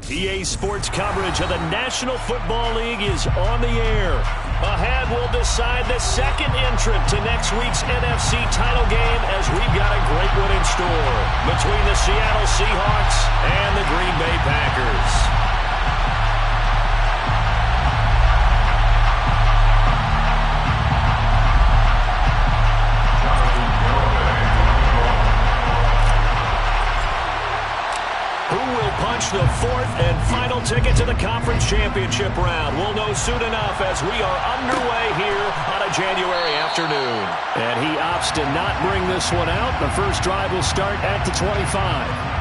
EA Sports coverage of the National Football League is on the air. Ahead, we'll decide the second entrant to next week's NFC title game as we've got a great one in store between the Seattle Seahawks and the Green Bay Packers. The fourth and final ticket to the conference championship round. We'll know soon enough as we are underway here on a January afternoon. And he opts to not bring this one out. The first drive will start at the 25.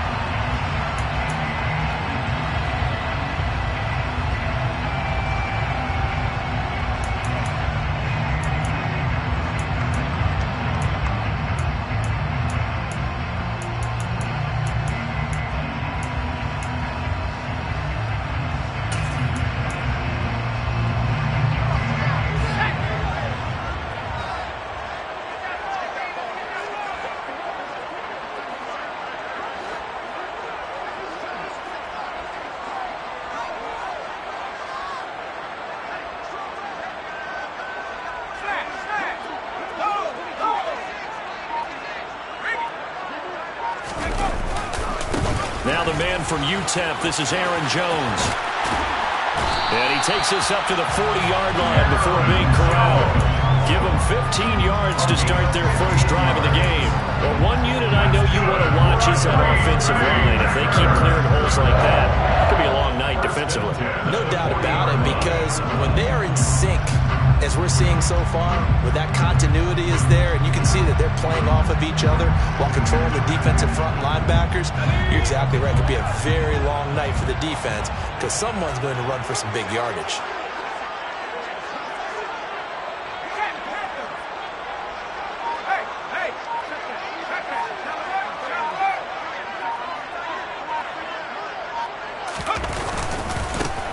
Now the man from UTEP, this is Aaron Jones. And he takes us up to the 40-yard line before being corralled. Give them 15 yards to start their first drive of the game. Well, one unit I know you want to watch is that offensive line. If they keep clearing holes like that, it could be a long night defensively. No doubt about it, because when they are in sync, as we're seeing so far, where that continuity is there, and you can see that they're playing off of each other while controlling the defensive front linebackers, you're exactly right. It could be a very long night for the defense because someone's going to run for some big yardage.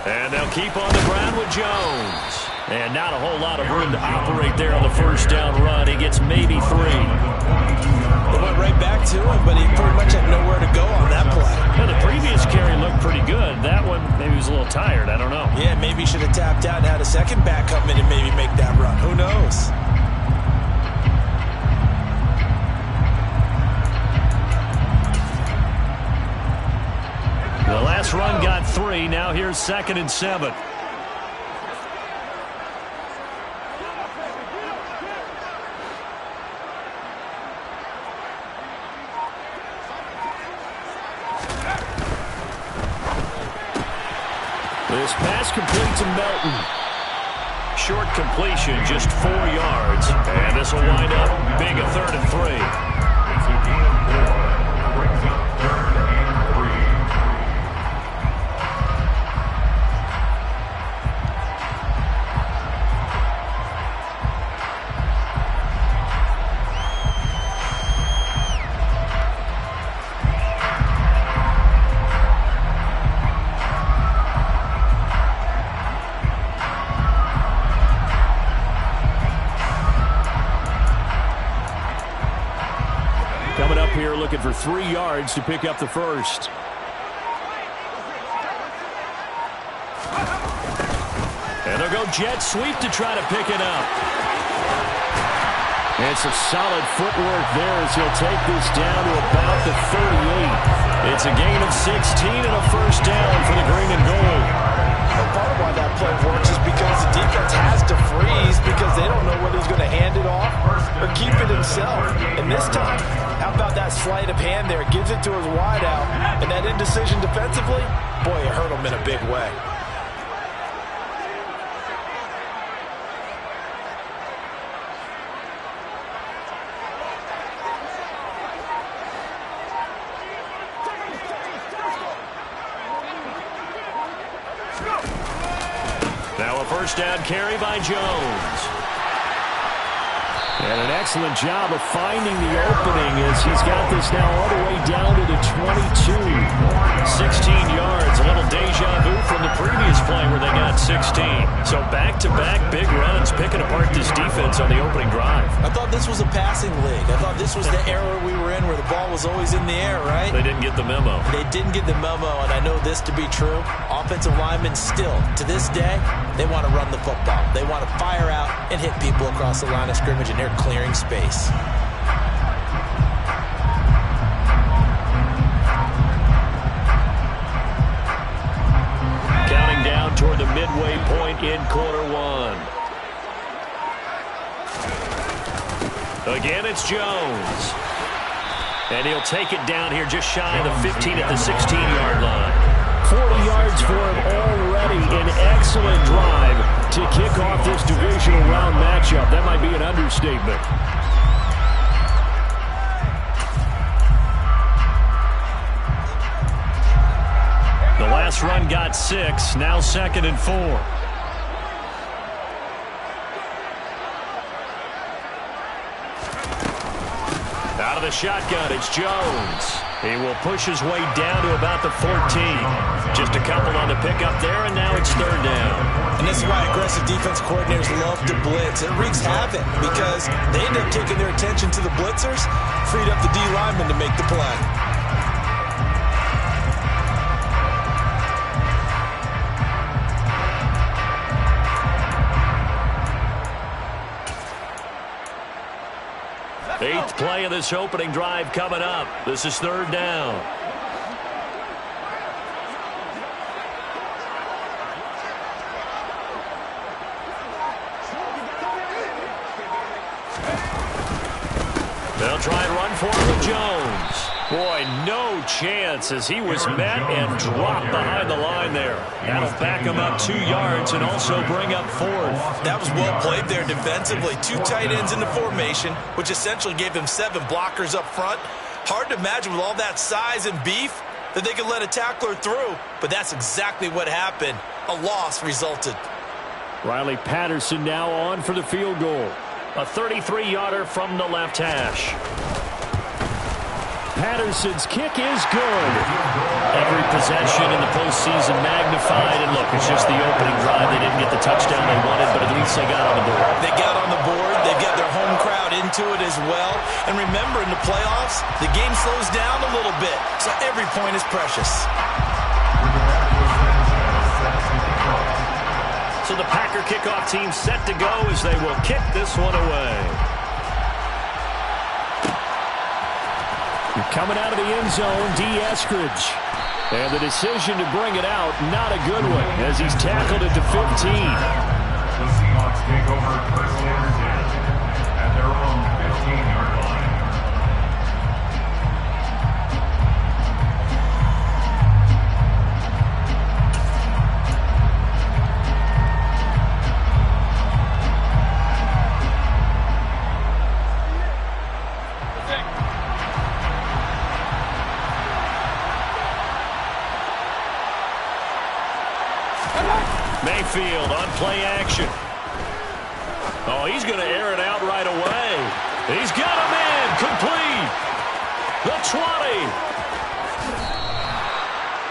And they'll keep on the ground with Jones. And not a whole lot of room to operate there on the first down run. He gets maybe 3. They went right back to him, but he pretty much had nowhere to go on that play. Well, the previous carry looked pretty good. That one, maybe he was a little tired. I don't know. Yeah, maybe he should have tapped out and had a second back come in and maybe make that run. Who knows? The last run got 3. Now here's 2nd and 7. This pass complete to Melton. Short completion, just 4 yards. And this will wind up being a 3rd and 3. Coming up here looking for 3 yards to pick up the first. And they'll go jet sweep to try to pick it up. And some solid footwork there as he'll take this down to about the 38. It's a gain of 16 and a first down for the green and gold. And part of why that play works is because the defense has to freeze because they don't know whether he's going to hand it off or keep it himself. And this time, how about that sleight of hand there? Gives it to his wideout. And that indecision defensively, boy, it hurt him in a big way. Now a first down carry by Jones. And an excellent job of finding the opening as he's got this now all the way down to the 22. 16 yards, a little deja vu from the previous play where they got 16. So back-to-back big runs picking apart this defense on the opening drive. I thought this was a passing league. I thought this was the era we were in where the ball was always in the air, right? They didn't get the memo. They didn't get the memo, and I know this to be true. Offensive linemen still, to this day, they want to run the football. They want to fire out and hit people across the line of scrimmage, and they're clearing space. Toward the midway point in quarter one. Again, it's Jones. And he'll take it down here just shy of the 15 at the 16-yard line. 40 yards for him already. An excellent drive to kick off this divisional round matchup. That might be an understatement. The last run got 6, now 2nd and 4. Out of the shotgun, it's Jones. He will push his way down to about the 14. Just a couple on the pickup there, and now it's 3rd down. And this is why aggressive defense coordinators love to blitz. It wreaks havoc because they end up taking their attention to the blitzers, freed up the D lineman to make the play. Eighth play of this opening drive coming up. This is 3rd down. They'll try and run for it with Jones. Boy, no chance as he was met and dropped behind the line there. That'll back him up 2 yards and also bring up 4th. That was well played there defensively. 2 tight ends in the formation, which essentially gave him 7 blockers up front. Hard to imagine with all that size and beef that they could let a tackler through, but that's exactly what happened. A loss resulted. Riley Patterson now on for the field goal. A 33-yarder from the left hash. Patterson's kick is good. Every possession in the postseason magnified. And look, it's just the opening drive. They didn't get the touchdown they wanted, but at least they got on the board. They got on the board. They got their home crowd into it as well. And remember, in the playoffs, the game slows down a little bit. So every point is precious. So the Packer kickoff team set to go as they will kick this one away. Coming out of the end zone, D. Eskridge. And the decision to bring it out, not a good one, as he's tackled at the 15. The Seahawks take over first and 10 at their own 15-yard line. Mayfield on play action. Oh, he's going to air it out right away. He's got him in. Complete. The 20.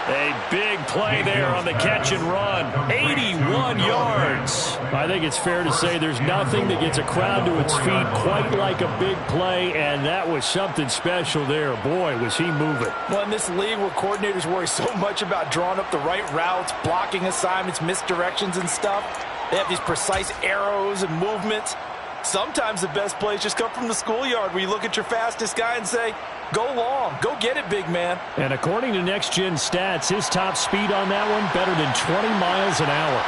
A big play there on the catch and run. 81 yards. I think it's fair to say there's nothing that gets a crowd to its feet quite like a big play, and that was something special there. Boy, was he moving. Well, in this league where coordinators worry so much about drawing up the right routes, blocking assignments, misdirections and stuff, they have these precise arrows and movements. Sometimes the best plays just come from the schoolyard where you look at your fastest guy and say, go long, go get it, big man. And according to Next Gen Stats, his top speed on that one better than 20 miles an hour.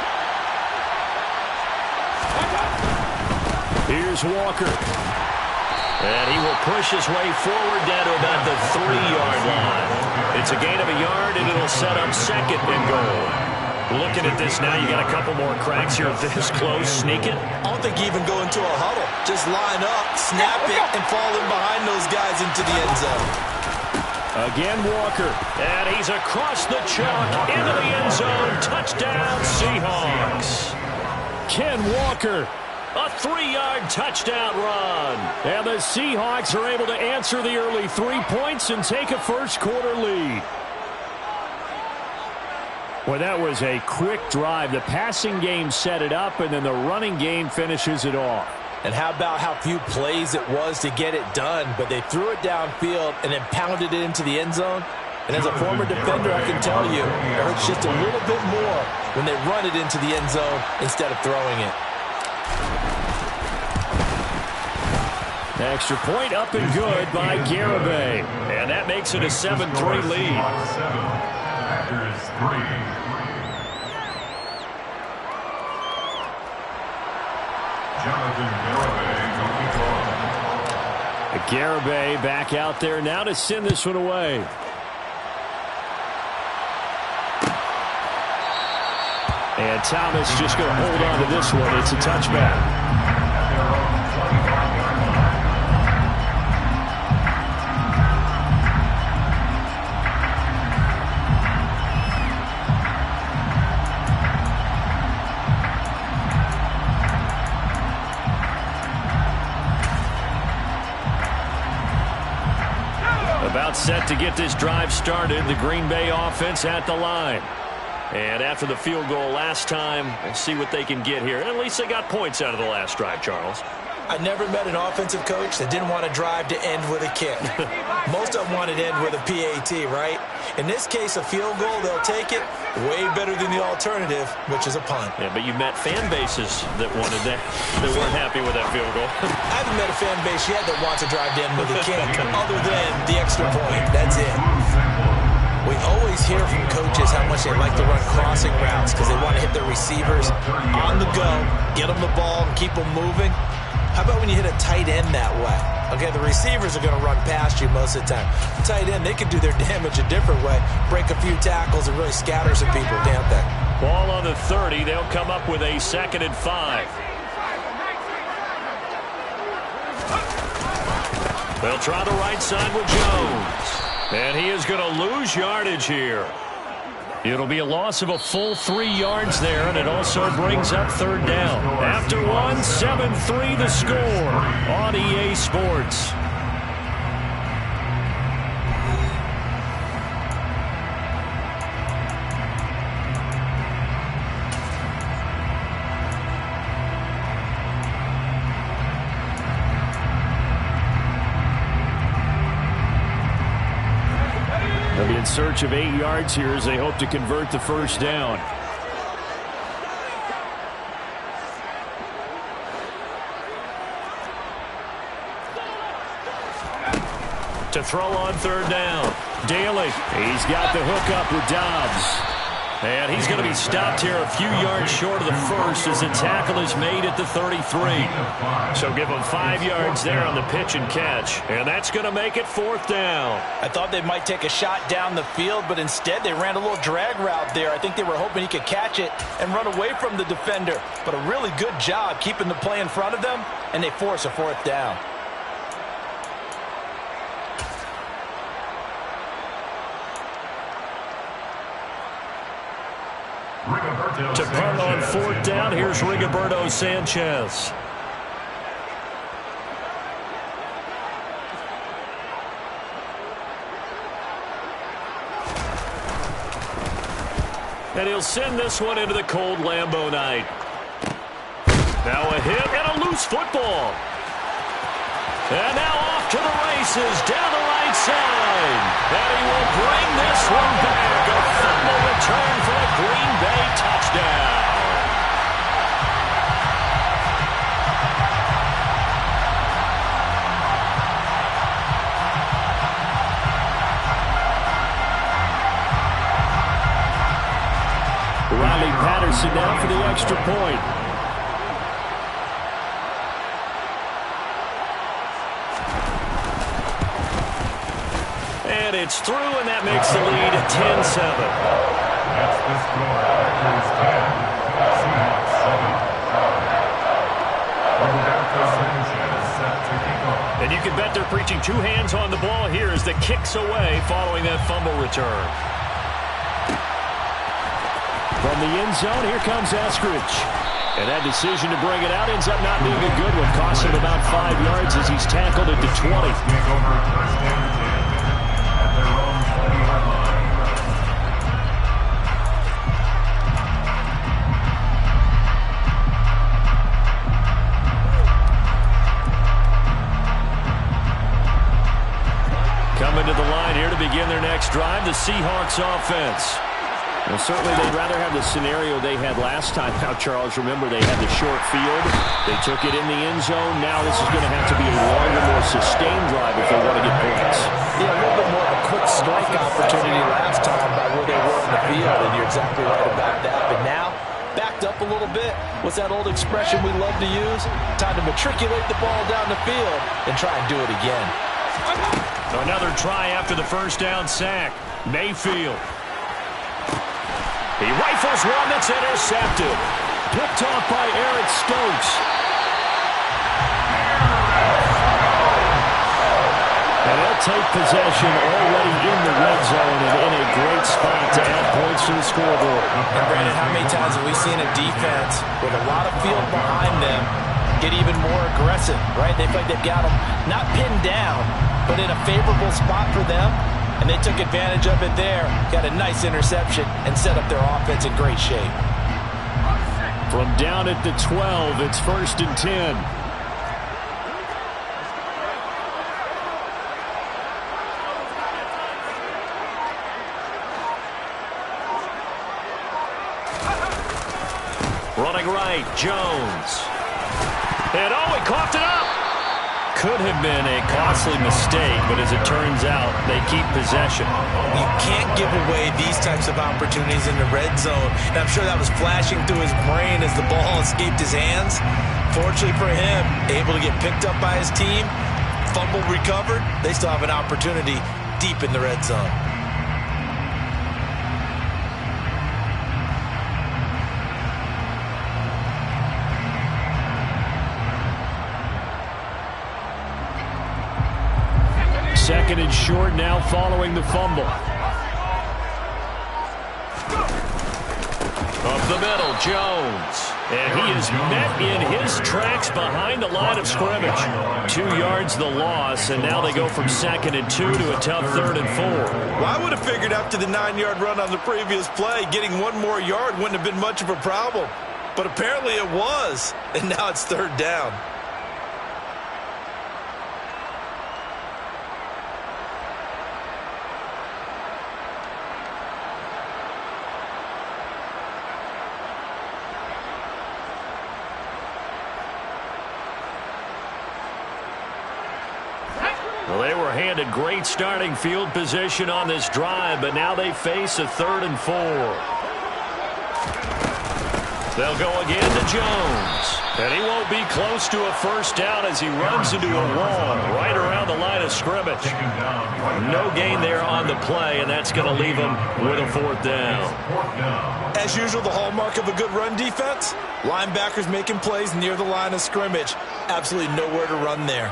Here's Walker. And he will push his way forward down to about the 3-yard line. It's a gain of a yard, and it'll set up 2nd and goal. Looking at this now, you got a couple more cracks here this close. Sneak it. I don't think you even go into a huddle. Just line up, snap it, and fall in behind those guys into the end zone. Again, Walker. And he's across the chalk into the end zone. Touchdown, Seahawks. Ken Walker. A 3-yard touchdown run. And the Seahawks are able to answer the early 3 points and take a first-quarter lead. Well, that was a quick drive. The passing game set it up, and then the running game finishes it off. And how about how few plays it was to get it done, but they threw it downfield and then pounded it into the end zone. And as a former defender, I can tell you, it hurts just a little bit more when they run it into the end zone instead of throwing it. Extra point up and good by Garibay. And that makes it a 7-3 lead. Garibay back out there now to send this one away. And Thomas just going to hold on to this one. It's a touchback. About set to get this drive started. The Green Bay offense at the line. And after the field goal last time, we'll see what they can get here. At least they got points out of the last drive, Charles. I never met an offensive coach that didn't want to drive to end with a kick. Most of them wanted to end with a PAT, right? In this case, a field goal, they'll take it way better than the alternative, which is a punt. Yeah, but you met fan bases that wanted that, that weren't happy with that field goal. I haven't met a fan base yet that wants to drive to end with a kick other than the extra point. That's it. We always hear from coaches how much they like to run crossing routes because they want to hit their receivers on the go, get them the ball, and keep them moving. How about when you hit a tight end that way? Okay, the receivers are going to run past you most of the time. Tight end, they can do their damage a different way, break a few tackles and really scatter some people, can't they? Ball on the 30. They'll come up with a 2nd and 5. They'll try the right side with Jones. And he is going to lose yardage here. It'll be a loss of a full 3 yards there, and it also brings up 3rd down. After one, 7-3 the score on EA Sports. They'll be in search of 8 yards here as they hope to convert the 1st down. To throw on 3rd down. Daly, he's got the hook up with Dobbs. And he's going to be stopped here a few yards short of the 1st as the tackle is made at the 33. So give him 5 yards there on the pitch and catch. And that's going to make it 4th down. I thought they might take a shot down the field, but instead they ran a little drag route there. I think they were hoping he could catch it and run away from the defender. But a really good job keeping the play in front of them, and they force a 4th down. To punt on 4th down, here's Rigoberto Sanchez. And he'll send this one into the cold Lambeau night. Now a hit and a loose football. And now off to the races down the right side. And he will bring this one back. A fumble return for a Green Bay touchdown. Riley Patterson now for the extra point. And it's through, and that makes the lead at 10-7. That's the score. Packers 10, Seahawks 7. Roberto Sanchez set to kick off. And you can bet they're preaching 2 hands on the ball here as the kick's away following that fumble return. From the end zone, here comes Eskridge. And that decision to bring it out ends up not being a good one. Costs him about 5 yards as he's tackled at the 20. Take over first and 10 at their own 20-yard line. Coming to the line here to begin their next drive, the Seahawks offense. Well, certainly they'd rather have the scenario they had last time out, Charles. Remember, they had the short field. They took it in the end zone. Now this is going to have to be a longer, more sustained drive if they want to get points. Yeah, a little bit more of a quick strike opportunity last time by where they were in the field, and you're exactly right about that. But now, backed up a little bit. What's that old expression we love to use? Time to matriculate the ball down the field and try and do it again. Another try after the first down sack. Mayfield. He rifles one that's intercepted. Picked off by Eric Stokes. And they'll take possession already in the red zone and in a great spot to add points to the scoreboard. And Brandon, how many times have we seen a defense with a lot of field behind them get even more aggressive, right? They feel like they've got them not pinned down, but in a favorable spot for them. And they took advantage of it there, got a nice interception, and set up their offense in great shape. From down at the 12, it's 1st and 10. Running right, Jones. And he coughed it up. Could have been a costly mistake, but as it turns out, they keep possession. You can't give away these types of opportunities in the red zone. And I'm sure that was flashing through his brain as the ball escaped his hands. Fortunately for him, able to get picked up by his team, fumble recovered. They still have an opportunity deep in the red zone. Second and short now following the fumble. Up the middle, Jones. And he is met in his tracks behind the line of scrimmage. 2 yards the loss, and now they go from 2nd and 2 to a tough 3rd and 4. Well, I would have figured after the 9-yard run on the previous play, getting one more yard wouldn't have been much of a problem. But apparently it was, and now it's 3rd down. Well, they were handed great starting field position on this drive, but now they face a 3rd and 4. They'll go again to Jones. And he won't be close to a first down as he runs into a wall right around the line of scrimmage. No gain there on the play, and that's going to leave him with a 4th down. As usual, the hallmark of a good run defense, linebackers making plays near the line of scrimmage. Absolutely nowhere to run there.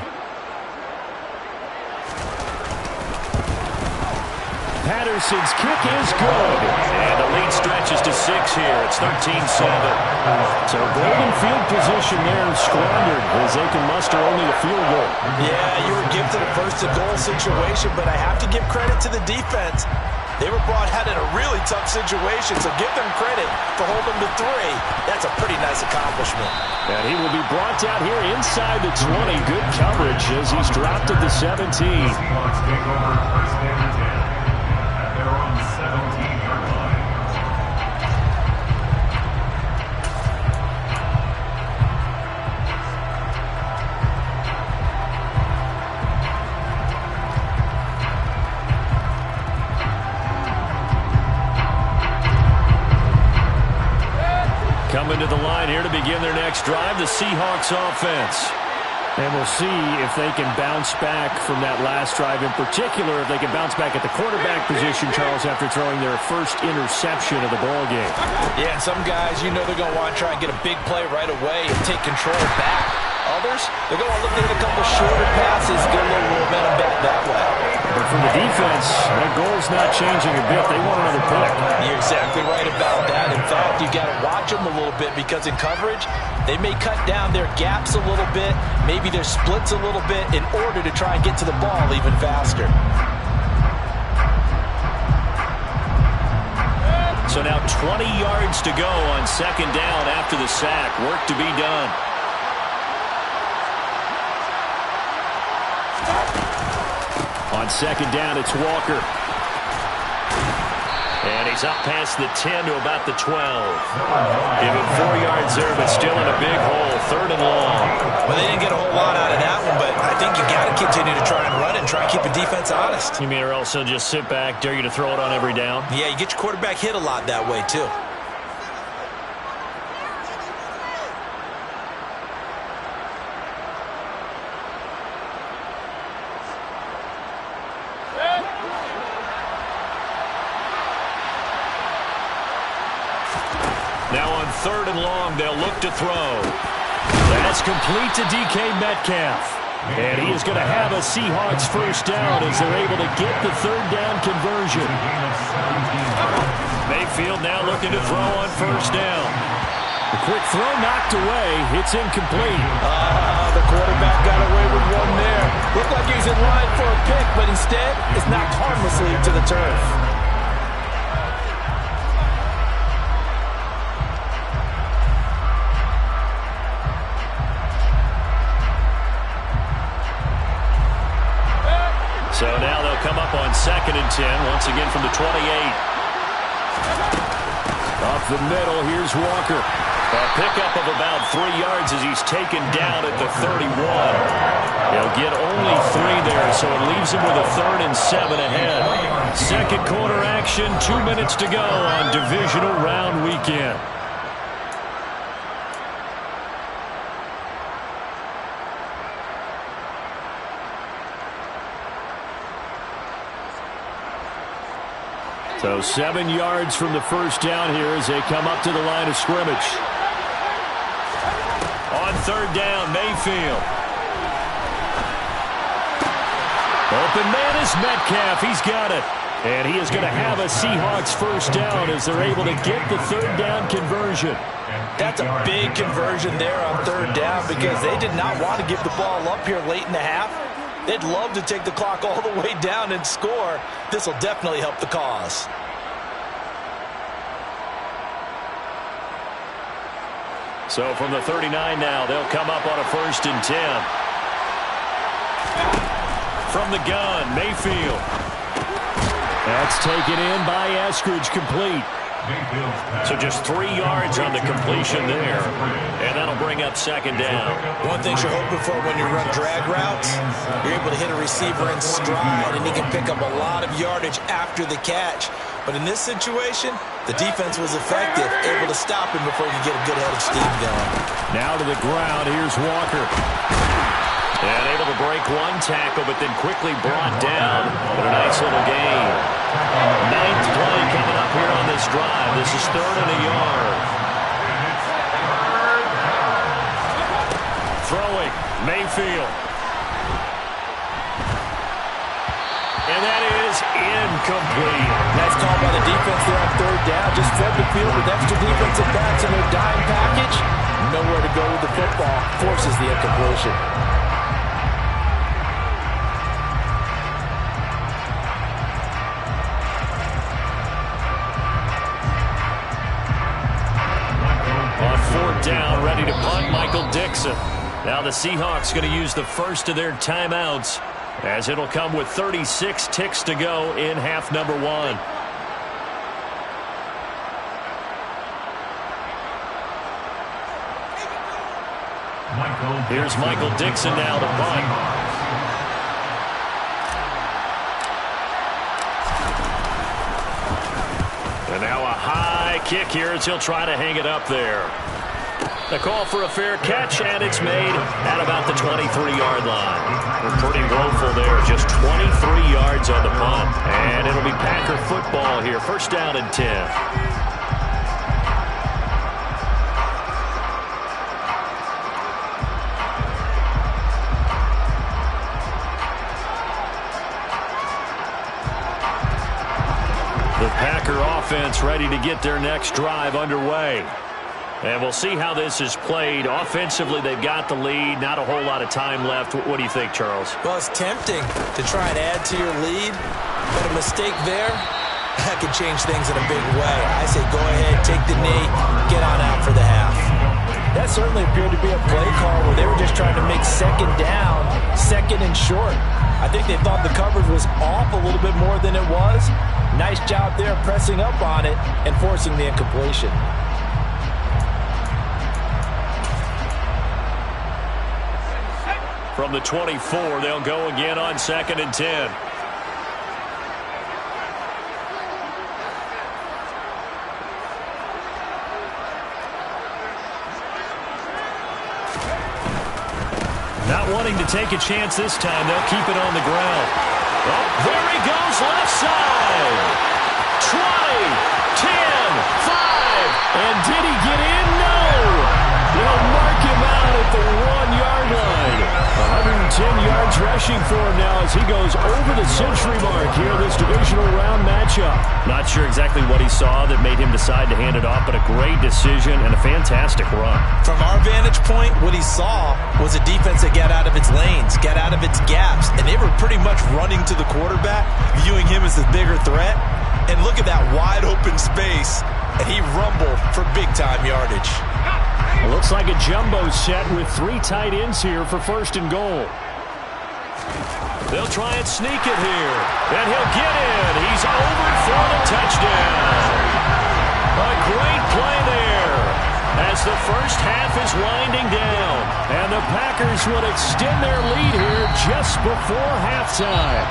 Patterson's kick is good. And the lead stretches to 6 here. It's 13-7. So golden field position there squandered as they can muster only a field goal. Yeah, you were gifted a first-to-goal situation, but I have to give credit to the defense. They were brought out in a really tough situation, so give them credit for holding to 3. That's a pretty nice accomplishment. And he will be brought down here inside the 20. Good coverage as he's dropped at the 17. Seahawks take over 1st and 10. They're on the 17-yard line. Coming to the line here to begin their next drive, the Seahawks offense. And we'll see if they can bounce back from that last drive. In particular, if they can bounce back at the quarterback position, Charles, after throwing their first interception of the ballgame. Yeah, and some guys, you know they're going to want to try and get a big play right away and take control back. Others, they're going to look at a couple shorter passes, get a little momentum back that way. But for the defense, their goal's not changing a bit. They want another pick. You're exactly right about that. In fact, you got to watch them a little bit because in coverage, they may cut down their gaps a little bit, maybe their splits a little bit in order to try and get to the ball even faster. So now 20 yards to go on 2nd down after the sack. Work to be done. On second down. It's Walker. And he's up past the 10 to about the 12. Give him 4 yards there, but still in a big hole. 3rd and long. Well, they didn't get a whole lot out of that one, but I think you got to continue to try and run it and try and keep the defense honest. You mean or else they'll just sit back, dare you to throw it on every down? Yeah, you get your quarterback hit a lot that way, too. Now on 3rd and long, they'll look to throw. That's complete to DK Metcalf. And he is going to have a Seahawks first down as they're able to get the 3rd down conversion. Mayfield now looking to throw on 1st down. The quick throw knocked away. It's incomplete. The quarterback got away with one there. Looked like he was in line for a pick, but instead it's knocked harmlessly to the turf. So now they'll come up on 2nd and 10, once again from the 28. Up the middle, here's Walker. A pickup of about 3 yards as he's taken down at the 31. They'll get only 3 there, so it leaves him with a 3rd and 7 ahead. Second quarter action, 2 minutes to go on divisional round weekend. So 7 yards from the first down here as they come up to the line of scrimmage. On 3rd down, Mayfield. Open man is Metcalf. He's got it. And he is going to have a Seahawks first down as they're able to get the 3rd down conversion. That's a big conversion there on 3rd down because they did not want to give the ball up here late in the half. They'd love to take the clock all the way down and score. This will definitely help the cause. So from the 39 now, they'll come up on a 1st and 10. From the gun, Mayfield. That's taken in by Eskridge, complete. So just 3 yards on the completion there. And that'll bring up 2nd down. One thing you're hoping for when you run drag routes, you're able to hit a receiver in stride, and he can pick up a lot of yardage after the catch. But in this situation, the defense was effective, able to stop him before he could get a good head of steam going. Now to the ground, here's Walker. And able to break one tackle, but then quickly brought down. But a nice little gain. 9th play coming up here on this drive. This is 3rd and a yard. Throwing, Mayfield. And that is incomplete. Nice call by the defense there on 3rd down. Just fed the field with extra defensive backs in their dime package. Nowhere to go with the football. Forces the incompletion. Down, ready to punt, Michael Dixon. Now the Seahawks going to use the first of their timeouts as it'll come with 36 ticks to go in half number 1. Here's Michael Dixon now to punt. And now a high kick here as he'll try to hang it up there. The call for a fair catch, and it's made at about the 23-yard line. We're pretty woeful there. Just 23 yards on the punt. And it'll be Packer football here. 1st down and 10. The Packer offense ready to get their next drive underway. And we'll see how this is played. Offensively, they've got the lead. Not a whole lot of time left. What do you think, Charles? Well, it's tempting to try and add to your lead, but a mistake there, that could change things in a big way. I say go ahead, take the knee, get on out for the half. That certainly appeared to be a play call where they were just trying to make 2nd down, 2nd and short. I think they thought the coverage was off a little bit more than it was. Nice job there pressing up on it and forcing the incompletion. From the 24, they'll go again on 2nd and 10. Not wanting to take a chance this time, they'll keep it on the ground. Oh, there he goes, left side. 20, 10, 5. And did he get in? No. They'll mark him out at the 1-yard line. 110 yards rushing for him now as he goes over the century mark here in this divisional round matchup. Not sure exactly what he saw that made him decide to hand it off, but a great decision and a fantastic run. From our vantage point, what he saw was a defense that got out of its lanes, got out of its gaps, and they were pretty much running to the quarterback, viewing him as the bigger threat. And look at that wide open space, and he rumbled for big-time yardage. It looks like a jumbo set with 3 tight ends here for 1st and goal. They'll try and sneak it here, and he'll get in. He's over for the touchdown. A great play there as the first half is winding down, and the Packers would extend their lead here just before halftime.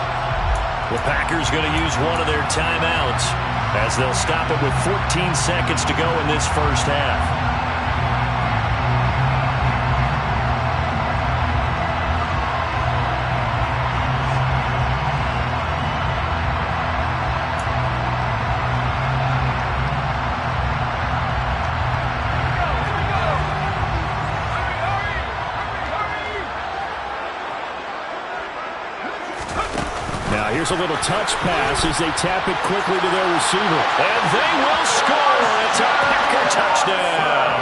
The Packers going to use one of their timeouts as they'll stop it with 14 seconds to go in this first half. Here's a little touch pass as they tap it quickly to their receiver. And they will score. It's a Packer touchdown.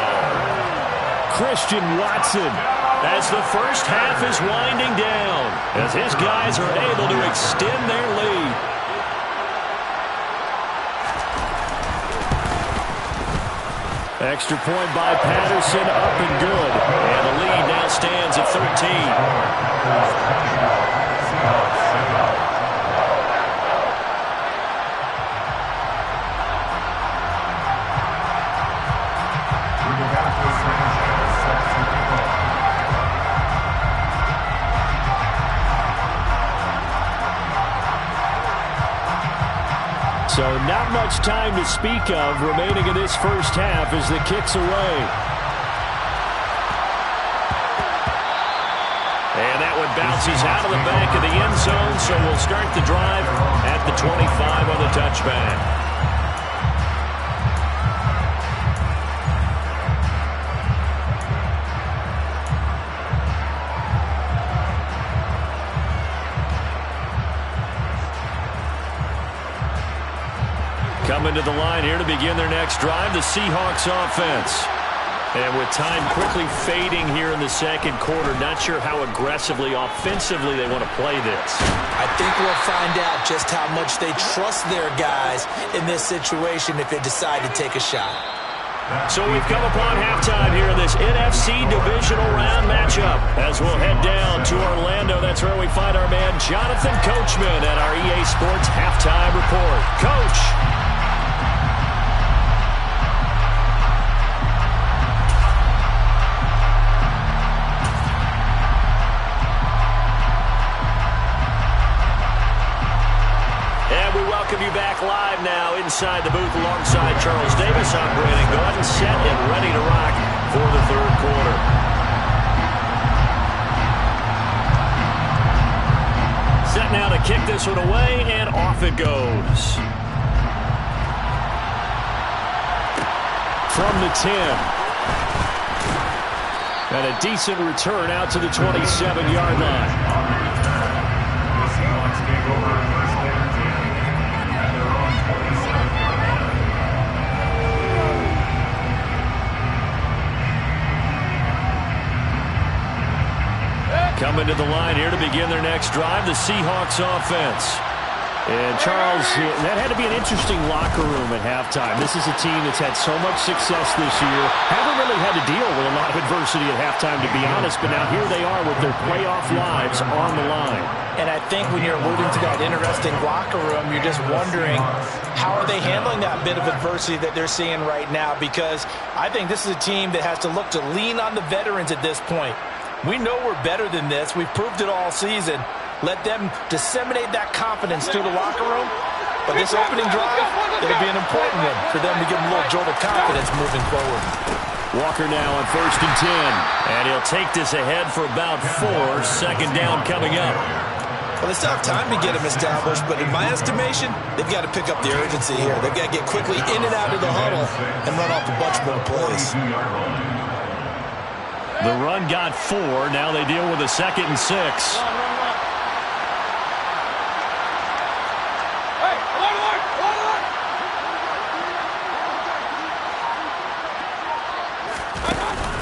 Christian Watson. As the first half is winding down, as his guys are able to extend their lead. Extra point by Patterson, up and good. And the lead now stands at 13. So not much time to speak of remaining in this first half as the kick's away. And that one bounces out of the back of the end zone, so we'll start the drive at the 25 on the touchback. Coming to the line here to begin their next drive, the Seahawks offense. And with time quickly fading here in the second quarter, not sure how aggressively, offensively they want to play this. I think we'll find out just how much they trust their guys in this situation if they decide to take a shot. So we've come upon halftime here in this NFC divisional round matchup. As we'll head down to Orlando, that's where we find our man Jonathan Coachman at our EA Sports Halftime Report. Coach. Welcome you back live now inside the booth alongside Charles Davis. I'm Brandon Gordon, set and ready to rock for the third quarter. Set now to kick this one away, and off it goes. From the 10. And a decent return out to the 27-yard line. Coming to the line here to begin their next drive, the Seahawks offense. And Charles, that had to be an interesting locker room at halftime. This is a team that's had so much success this year. Haven't really had to deal with a lot of adversity at halftime, to be honest, but now here they are with their playoff lives on the line. And I think when you're alluding to that interesting locker room, you're just wondering, how are they handling that bit of adversity that they're seeing right now? Because I think this is a team that has to look to lean on the veterans at this point. We know we're better than this. We've proved it all season. Let them disseminate that confidence through the locker room. But this opening drive, it'll be an important one for them to give them a little jolt of confidence moving forward. Walker now on 1st and 10. And he'll take this ahead for about 4. 2nd down coming up. Well, they still have time to get him established, but in my estimation, they've got to pick up the urgency here. They've got to get quickly in and out of the huddle and run off a bunch more plays. The run got 4. Now they deal with a 2nd and 6.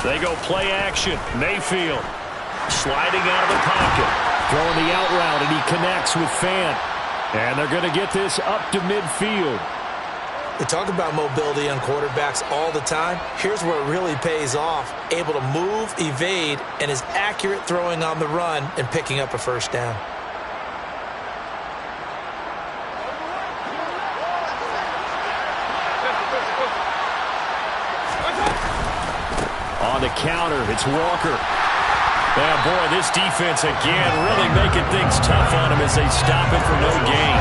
They go play action. Mayfield sliding out of the pocket. Throwing the out route, and he connects with Fant. And they're going to get this up to midfield. They talk about mobility on quarterbacks all the time. Here's where it really pays off. Able to move, evade, and is accurate throwing on the run and picking up a 1st down. On the counter, it's Walker. Yeah, boy, this defense again really making things tough on him as they stop it for no gain.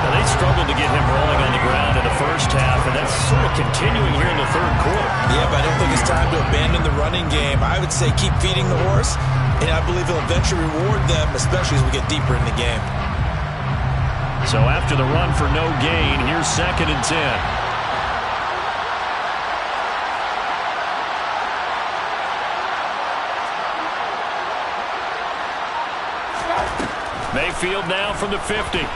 Now, they struggled to get him rolling on the ground in the first half, and that's sort of continuing here in the 3rd quarter. Yeah, but I don't think it's time to abandon the running game. I would say keep feeding the horse, and I believe he'll eventually reward them, especially as we get deeper in the game. So after the run for no gain, here's 2nd and 10. Mayfield now from the 50. They'll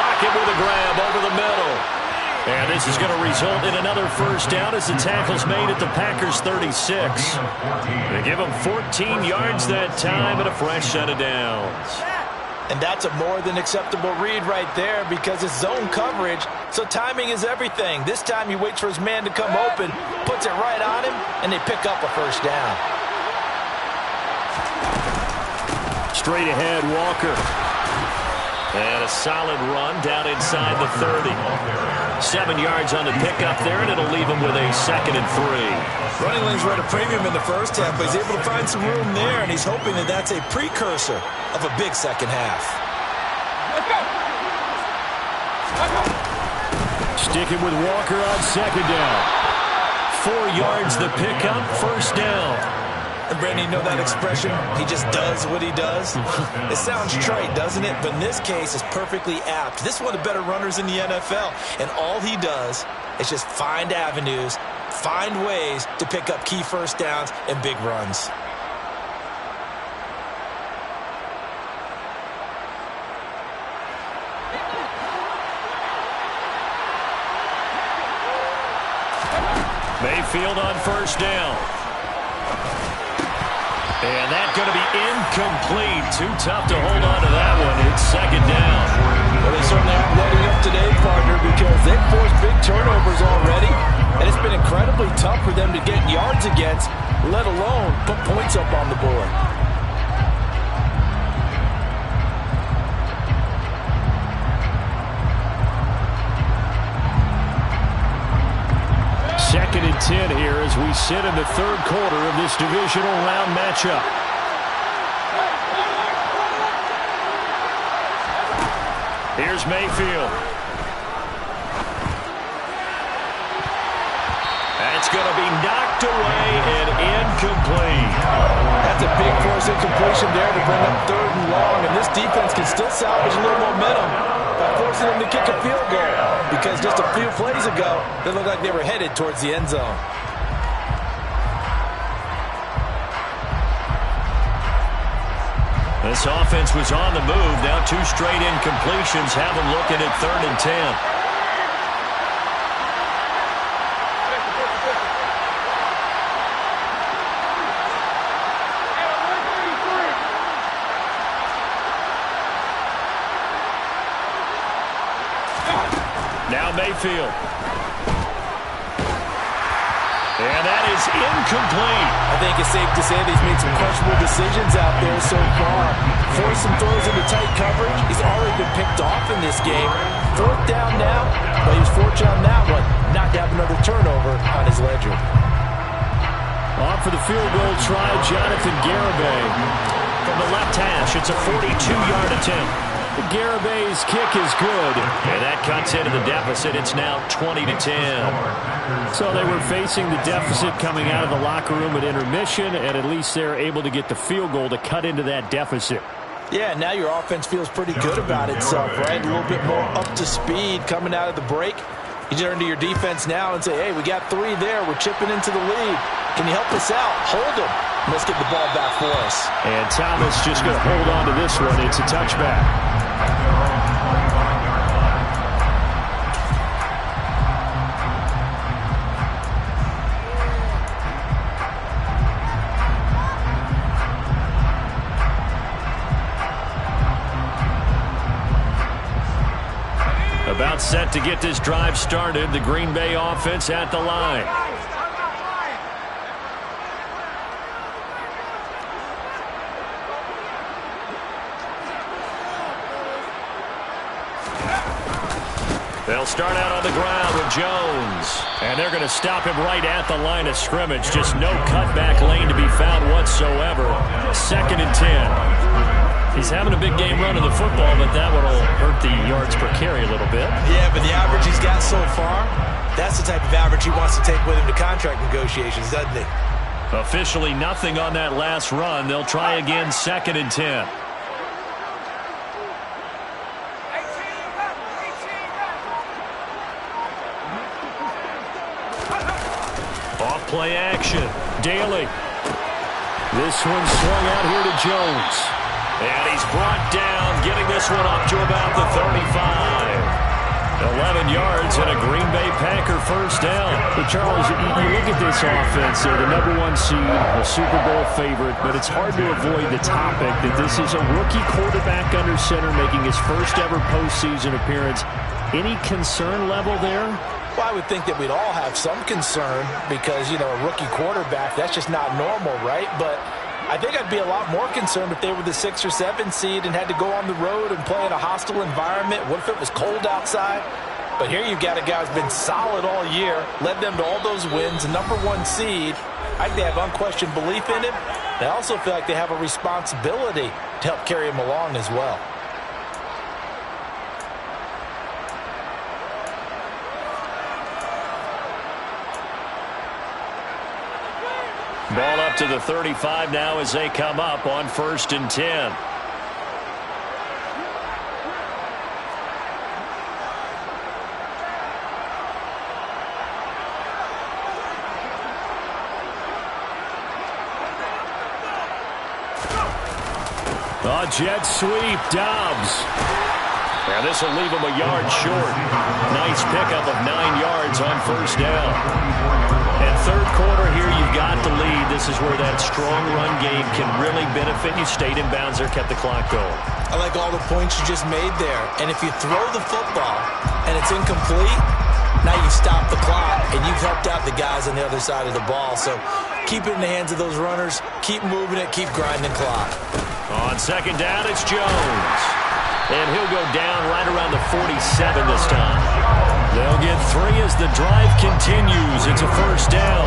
lock it with a grab over the middle. And this is going to result in another 1st down as the tackle's made at the Packers' 36. They give them 14 yards that time and a fresh set of downs. And that's a more than acceptable read right there because it's zone coverage, so timing is everything. This time he waits for his man to come open, puts it right on him, and they pick up a 1st down. Straight ahead, Walker. And a solid run down inside the 30. 7 yards on the pickup there, and it'll leave him with a 2nd and 3. Running lanes were at a premium in the first half, but he's able to find some room there, and he's hoping that that's a precursor of a big second half. Sticking with Walker on 2nd down. 4 yards the pickup, 1st down. And Brandon, you know that expression? He just does what he does. It sounds trite, doesn't it? But in this case, it's perfectly apt. This is one of the better runners in the NFL. And all he does is just find avenues, find ways to pick up key 1st downs and big runs. Mayfield on 1st down. And that's going to be incomplete. Too tough to hold on to that one. It's 2nd down. Well, they certainly aren't letting up today, partner, because they've forced big turnovers already. And it's been incredibly tough for them to get yards against, let alone put points up on the board. Second and 10 here as we sit in the 3rd quarter of this divisional round matchup. Here's Mayfield. That's going to be knocked away and incomplete. That's a big force incompletion there to bring up 3rd and long, and this defense can still salvage a little momentum by forcing them to kick a field goal, because just a few plays ago, they looked like they were headed towards the end zone. This offense was on the move. Now 2 straight incompletions have them looking at 3rd and 10. Now Mayfield. And that is incomplete. I think it's safe to say that he's made some questionable decisions out there so far. Forced some throws into tight coverage. He's already been picked off in this game. 4th down now, but he was fortunate on that one not to have another turnover on his ledger. On for the field goal try, Jonathan Garibay. From the left hash, it's a 42-yard attempt. Garibay's kick is good. And that cuts into the deficit. It's now 20-10. So they were facing the deficit coming out of the locker room at intermission, and at least they're able to get the field goal to cut into that deficit. Yeah, now your offense feels pretty good about itself, right? A little bit more up to speed coming out of the break. You turn to your defense now and say, hey, we got 3 there. We're chipping into the lead. Can you help us out? Hold them. Let's get the ball back for us. And Thomas just going to hold on to this one. It's a touchback. About set to get this drive started. The Green Bay offense at the line. They'll start out on the ground with Jones. And they're going to stop him right at the line of scrimmage. Just no cutback lane to be found whatsoever. 2nd and 10. He's having a big game running the football, but that one will hurt the yards per carry a little bit. Yeah, but the average he's got so far, that's the type of average he wants to take with him to contract negotiations, doesn't he? Officially nothing on that last run. They'll try again 2nd and 10. Off-play action. Daly. This one swung out here to Jones. And he's brought down, getting this one up to about the 35. 11 yards and a Green Bay Packer first down. But Charles, you look at this offense. They're the #1 seed, a Super Bowl favorite, but it's hard to avoid the topic that this is a rookie quarterback under center making his first ever postseason appearance. Any concern level there? Well, I would think that we'd all have some concern because, you know, a rookie quarterback, that's just not normal, right? But I think I'd be a lot more concerned if they were the 6 or 7 seed and had to go on the road and play in a hostile environment. What if it was cold outside? But here you've got a guy who's been solid all year, led them to all those wins, #1 seed. I think they have unquestioned belief in him. They also feel like they have a responsibility to help carry him along as well. Ball up to the 35 now as they come up on 1st and 10. A jet sweep, Dobbs. And this will leave him a yard short. Nice pickup of 9 yards on 1st down. And 3rd quarter here, you've got the lead. This is where that strong run game can really benefit you. Stayed in bounds there, kept the clock going. I like all the points you just made there. And if you throw the football and it's incomplete, now you stop the clock and you've helped out the guys on the other side of the ball. So keep it in the hands of those runners. Keep moving it. Keep grinding clock. On 2nd down, it's Jones. And he'll go down right around the 47 this time. They'll get 3 as the drive continues. It's a 1st down.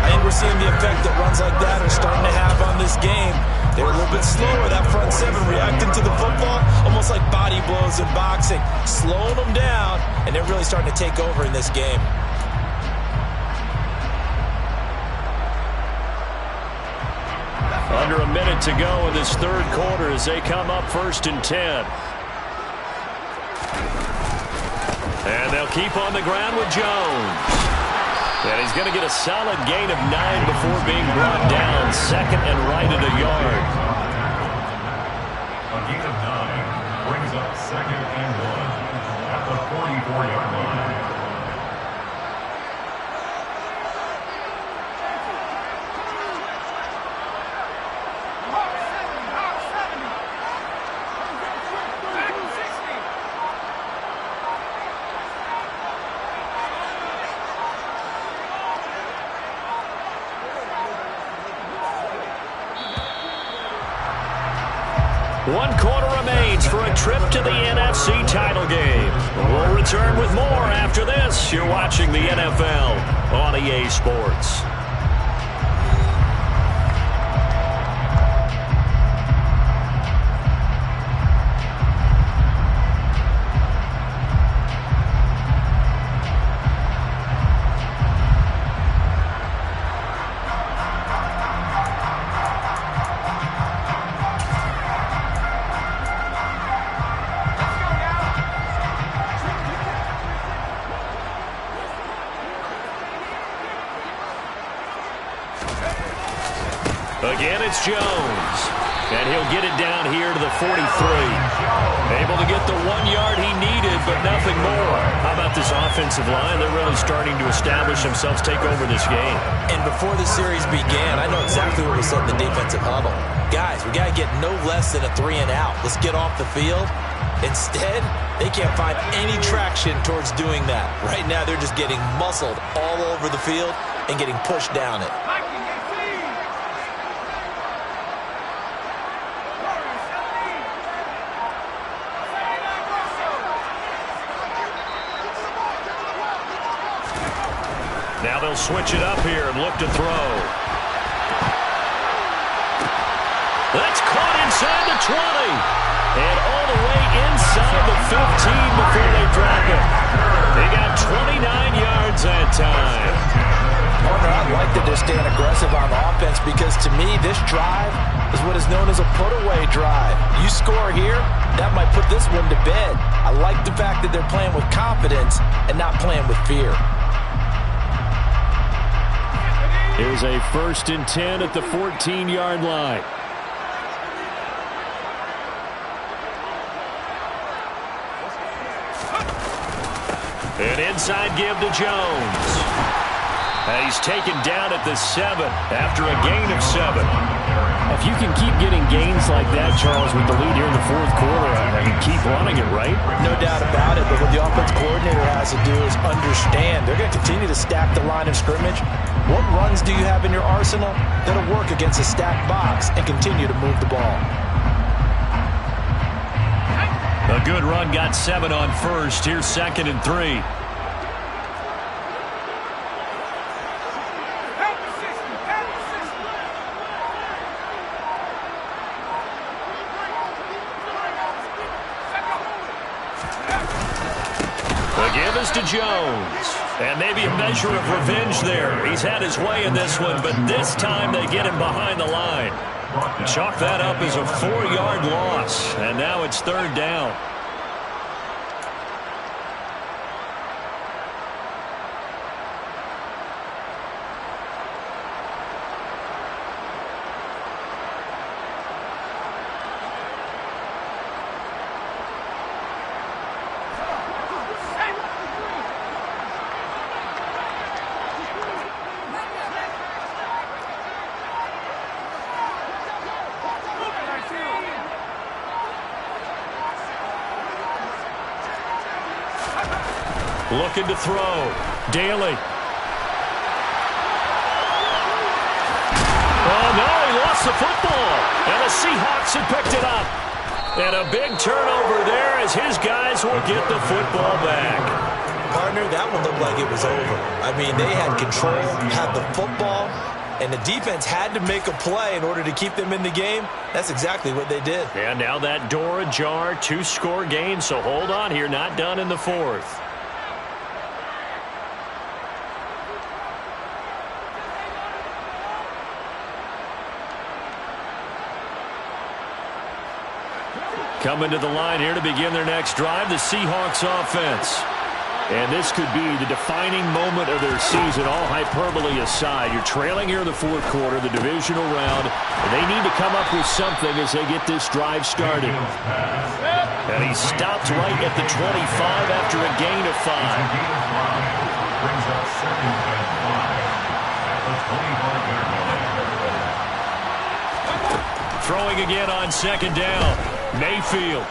I think we're seeing the effect that runs like that are starting to have on this game. They're a little bit slower, that front 7, reacting to the football, almost like body blows in boxing, slowing them down, and they're really starting to take over in this game. Under a minute to go in this 3rd quarter as they come up 1st and 10. And they'll keep on the ground with Jones. And he's going to get a solid gain of 9 before being brought down. 2nd and right at a yard. A gain of 9 brings up 2nd and 1 at the 44-yard line. 1 quarter remains for a trip to the NFC title game. We'll return with more after this. You're watching the NFL on EA Sports. Again, it's Jones. And he'll get it down here to the 43. Able to get the 1 yard he needed, but nothing more. How about this offensive line? They're really starting to establish themselves, take over this game. And before the series began, I know exactly what we said in the defensive huddle. Guys, we got to get no less than a 3 and out. Let's get off the field. Instead, they can't find any traction towards doing that. Right now, they're just getting muscled all over the field and getting pushed down it. Now they'll switch it up here and look to throw. That's caught inside the 20. And all the way inside the 15 before they drop it. They got 29 yards that time. Partner, I'd like that they're staying aggressive on offense because to me, this drive is what is known as a put-away drive. You score here, that might put this one to bed. I like the fact that they're playing with confidence and not playing with fear. Here's a 1st and 10 at the 14-yard line. An inside give to Jones. And he's taken down at the 7 after a gain of 7. If you can keep getting gains like that, Charles, with the lead here in the 4th quarter, I mean, keep running it, right? No doubt about it, but what the offense coordinator has to do is understand they're going to continue to stack the line of scrimmage. What runs do you have in your arsenal that'll work against a stacked box and continue to move the ball? A good run got 7 on 1st. Here's 2nd and 3. The give is to Jones. And maybe a measure of revenge there. He's had his way in this one, but this time they get him behind the line. Chalk that up as a 4-yard loss. And now it's 3rd down. Looking to throw. Daly. Oh, no, he lost the football. And the Seahawks had picked it up. And a big turnover there as his guys will get the football back. Partner, that one looked like it was over. I mean, they had control, had the football, and the defense had to make a play in order to keep them in the game. That's exactly what they did. And now that door ajar, 2-score game, so hold on here, not done in the 4th. Coming to the line here to begin their next drive, the Seahawks offense. And this could be the defining moment of their season, all hyperbole aside. You're trailing here in the 4th quarter, the divisional round, and they need to come up with something as they get this drive started. And he stopped right at the 25 after a gain of 5. Brings up 2nd and 5 at the 25-yard line. Throwing again on 2nd down. Mayfield.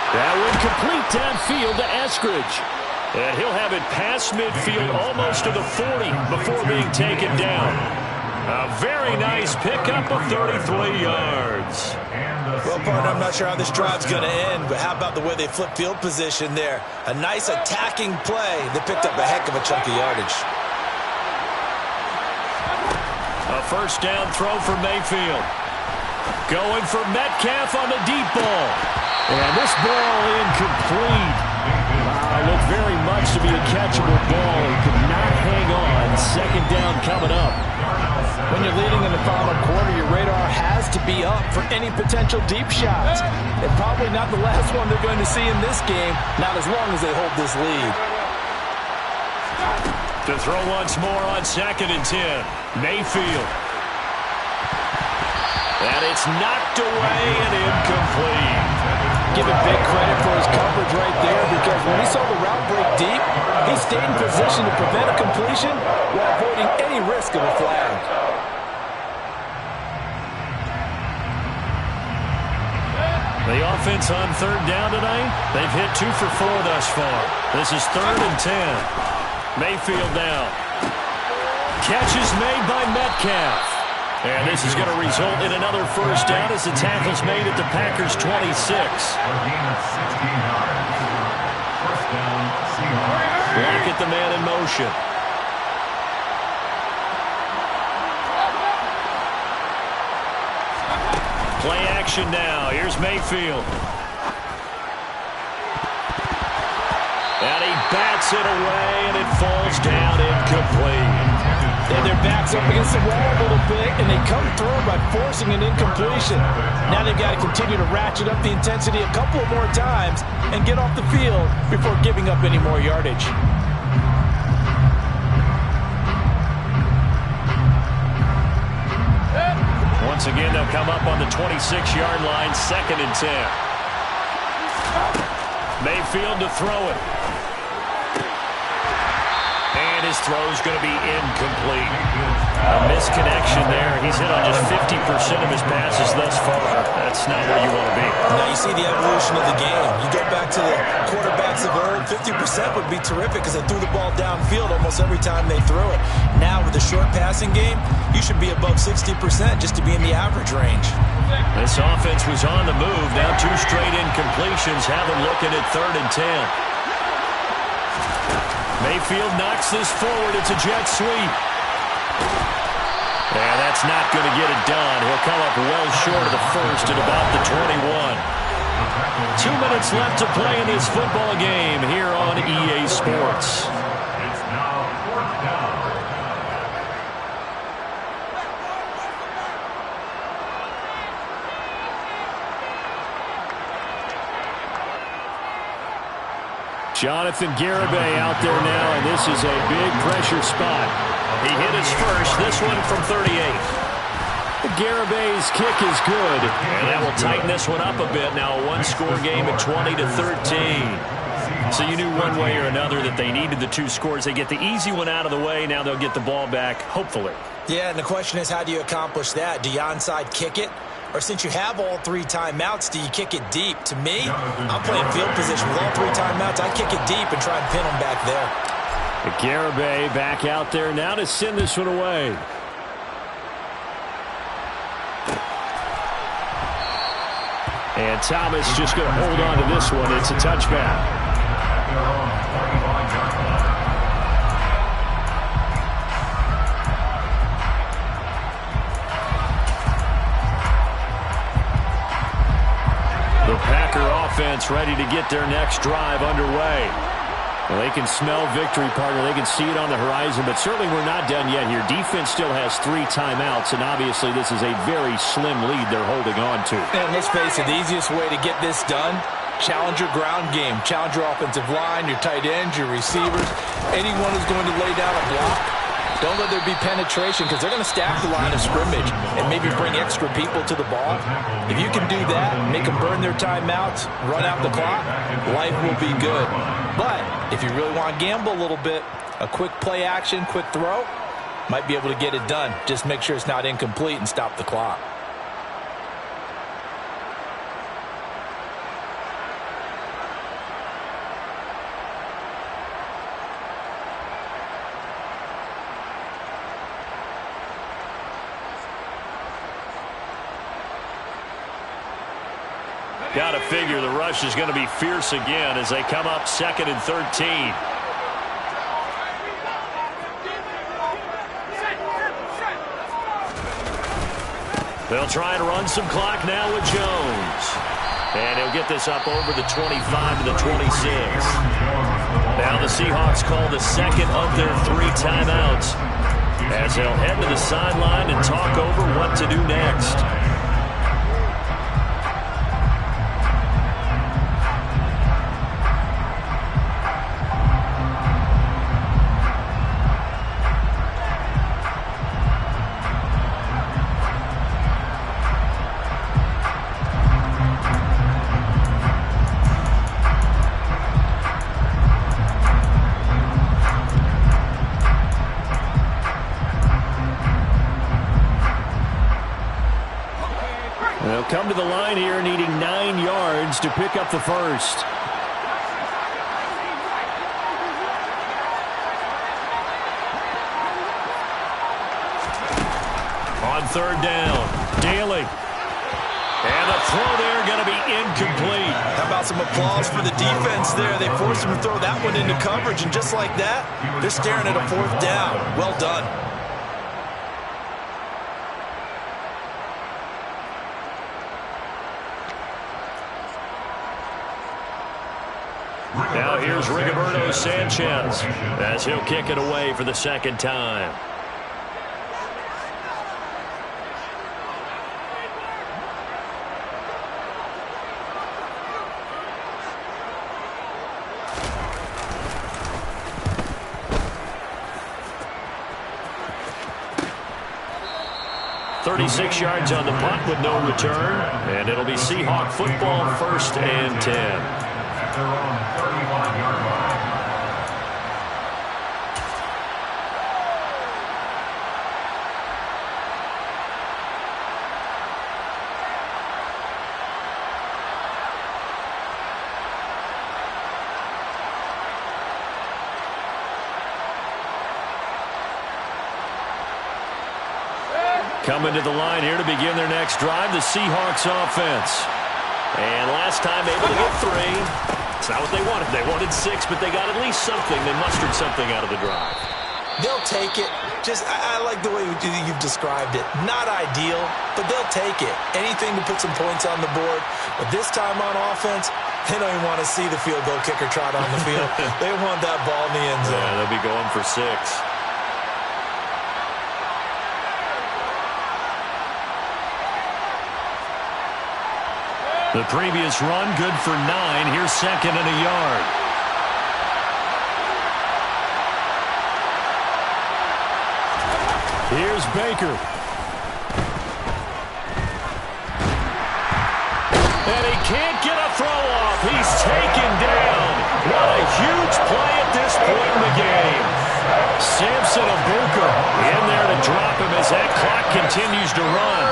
That one complete downfield to Eskridge. And he'll have it past midfield almost to the 40 before being taken down. A very nice pickup of 33 yards. Well, partner, I'm not sure how this drive's going to end, but how about the way they flip field position there? A nice attacking play. They picked up a heck of a chunk of yardage. A first down throw for Mayfield. Going for Metcalf on the deep ball. And this ball incomplete. Looked very much to be a catchable ball. He could not hang on. Second down coming up. When you're leading in the final quarter, your radar has to be up for any potential deep shots. And probably not the last one they're going to see in this game, not as long as they hold this lead. To throw once more on 2nd and 10. Mayfield. And it's knocked away and incomplete. Give him big credit for his coverage right there, because when he saw the route break deep, he stayed in position to prevent a completion while avoiding any risk of a flag. The offense on 3rd down tonight, they've hit 2 for 4 thus far. This is 3rd and 10. Mayfield now. Catch is made by Metcalf. And this is going to result in another first down as the tackle's made at the Packers' 26. Lockett the man in motion. Play action now. Here's Mayfield. And he bats it away, and it falls down incomplete. And their backs up against the wall a little bit, and they come through by forcing an incompletion. Now they've got to continue to ratchet up the intensity a couple of more times and get off the field before giving up any more yardage. Once again, they'll come up on the 26-yard line, 2nd and 10. Mayfield to throw it. And his throw's going to be incomplete. A misconnection there. He's hit on just 50% of his passes thus far. That's not where you want to be. Now you see the evolution of the game. You go back to the quarterbacks of old, 50% would be terrific because they threw the ball downfield almost every time they threw it. Now with the short passing game, you should be above 60% just to be in the average range. This offense was on the move. Now 2 straight incompletions have them looking at 3rd and 10. Mayfield knocks this forward. It's a jet sweep. And that's not going to get it done. He'll come up well short of the first at about the 21. 2 minutes left to play in this football game here on EA Sports. It's now 4th down. Jonathan Garibay out there now, and this is a big pressure spot. He hit his first, this one from 38. Garibay's kick is good, and that will tighten this one up a bit. Now a one-score game at 20-13. So you knew one way or another that they needed the 2 scores. They get the easy one out of the way. Now they'll get the ball back, hopefully. Yeah, and the question is, how do you accomplish that? Do you onside kick it? Or since you have all 3 timeouts, do you kick it deep? To me, I'm playing field position with all 3 timeouts. I kick it deep and try and pin them back there. Garibay back out there now to send this one away. And Thomas just going to hold on to this one. It's a touchback. The Packer offense ready to get their next drive underway. Well, they can smell victory, partner. They can see it on the horizon, but certainly we're not done yet here. Defense still has 3 timeouts, and obviously this is a very slim lead they're holding on to. And let's face it, the easiest way to get this done, challenge your ground game. Challenge your offensive line, your tight ends, your receivers. Anyone who's going to lay down a block, don't let there be penetration, because they're going to stack the line of scrimmage and maybe bring extra people to the ball. If you can do that, make them burn their timeouts, run out the clock, life will be good. But if you really want to gamble a little bit, a quick play action, quick throw, might be able to get it done. Just make sure it's not incomplete and stop the clock. Got to figure the rush is going to be fierce again as they come up 2nd and 13. They'll try and run some clock now with Jones. And he'll get this up over the 25 to the 26. Now the Seahawks call the second of their 3 timeouts as they'll head to the sideline and talk over what to do next. They'll come to the line here needing 9 yards to pick up the first. On 3rd down, Daly. And the throw there going to be incomplete. How about some applause for the defense there? They forced him to throw that one into coverage, and just like that, they're staring at a 4th down. Well done. Now here's Rigoberto Sanchez as he'll kick it away for the 2nd time. "36 yards on the punt with no return, and it'll be Seahawk football, 1st and 10. At their own 31-yard line. Coming to the line here to begin their next drive, the Seahawks offense. And last time able to get 3. It's not what they wanted. They wanted 6, but they got at least something. They mustered something out of the drive. They'll take it. I like the way you've described it. Not ideal, but they'll take it. Anything to put some points on the board. But this time on offense, they don't even want to see the field goal kicker trot on the field. They want that ball in the end zone. Yeah, they'll be going for 6. The previous run, good for 9. Here's 2nd and a yard. Here's Baker. And he can't get a throw off. He's taken down. What a huge play at this point in the game. Samson Abuka in there to drop him as that clock continues to run.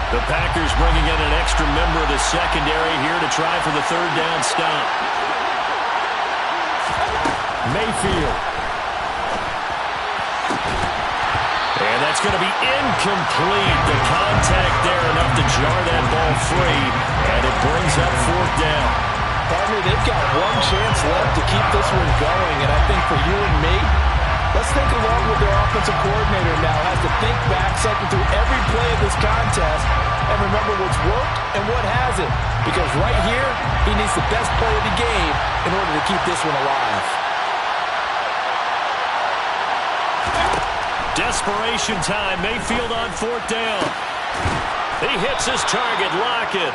The Packers bringing in an extra member of the secondary here to try for the 3rd down stop. Mayfield. And that's going to be incomplete. The contact there enough to jar that ball free. And it brings up 4th down. Partner, they've got one chance left to keep this one going, and I think for you and me, let's think along with their offensive coordinator now. Has to think back, cycle through every play of this contest, and remember what's worked and what hasn't. Because right here, he needs the best play of the game in order to keep this one alive. Desperation time. Mayfield on 4th down. He hits his target, Lockett.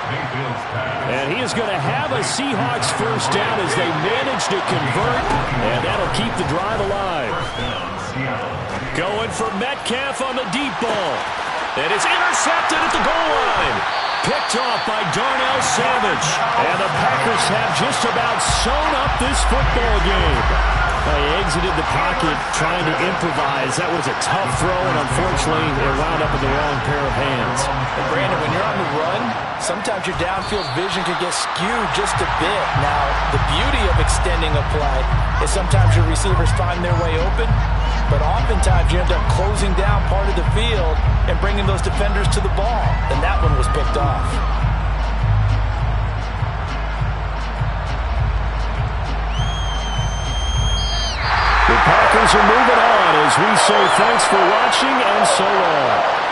And he is going to have a Seahawks 1st down as they manage to convert, and that'll keep the drive alive. Going for Metcalf on the deep ball. And it's intercepted at the goal line. Picked off by Darnell Savage. And the Packers have just about sewn up this football game. He exited the pocket trying to improvise. That was a tough throw, and unfortunately, it wound up in the wrong pair of hands. And Brandon, when you're on the run, sometimes your downfield vision can get skewed just a bit. Now, the beauty of extending a play is sometimes your receivers find their way open, but oftentimes you end up closing down part of the field and bringing those defenders to the ball. And that one was picked off. The Packers are moving on as we say thanks for watching and so long.